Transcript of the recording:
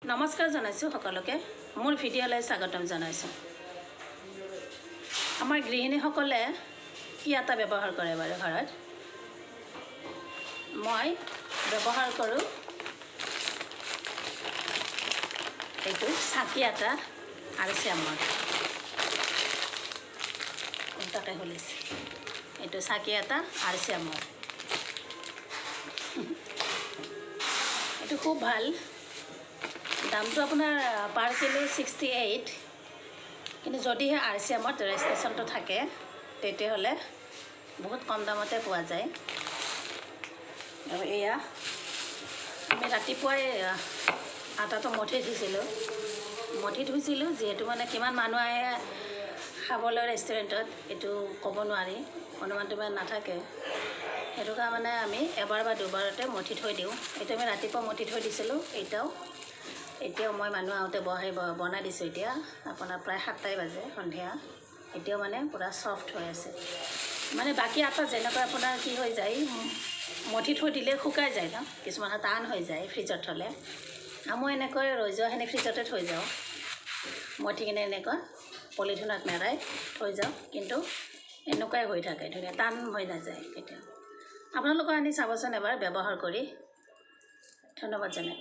নমস্কাৰ জনাইছোঁ সকলোকে মোৰ ভিডিঅ'লৈ স্বাগতম জনাইছোঁ। আমাৰ গৃহিণীসকলে কি আটা ব্যৱহাৰ কৰে বাৰু ঘৰত? মই ব্যৱহাৰ কৰোঁ এইটো চাকি আটা আৰু চেমৰ। তাকে খুলিছে এইটো চাকি আটা আৰু চেমৰ। এইটো খুব ভাল। দামটো আপোনাৰ পাৰ কিলো 68, কিন্তু যদিহে RCMত ৰেজিষ্ট্ৰেশ্যনটো থাকে তেতিয়াহ'লে বহুত কম দামতে পোৱা যায়। আৰু এয়া আমি ৰাতিপুৱাই আটাটো মঠি থৈছিলোঁ যিহেতু মানে কিমান মানুহ আহে খাবলৈ ৰেষ্টুৰেণ্টত এইটো ক'ব নোৱাৰি, অনুমানটো ইমান নাথাকে। সেইটো কাৰণে আমি এবাৰ বা দুবাৰতে মঠি থৈ দিওঁ। এইটো আমি ৰাতিপুৱা মঠি থৈ দিছিলোঁ, এতিয়াও মই মানুহ আহোঁতে বনাই দিছোঁ। এতিয়া আপোনাৰ প্ৰায় 7টাই বাজে সন্ধিয়া। এতিয়াও মানে পূৰা ছফ্ট হৈ আছে। মানে বাকী আটা যেনেকৈ আপোনাৰ কি হৈ যায়, মঠি থৈ দিলে শুকাই যায় ন, কিছুমান টান হৈ যায় ফ্ৰিজত থ'লে। মই এনেকৈ ৰৈ যোৱাখিনি ফ্ৰিজতে থৈ যাওঁ, মঠি কিনে এনেকৈ পলিথিনত মেৰাই থৈ যাওঁ, কিন্তু এনেকুৱাই হৈ থাকে ধুনীয়া, টান হৈ নাযায় কেতিয়াও। আপোনালোকে আনি চাবচোন এবাৰ ব্যৱহাৰ কৰি। ধন্যবাদ জনাই।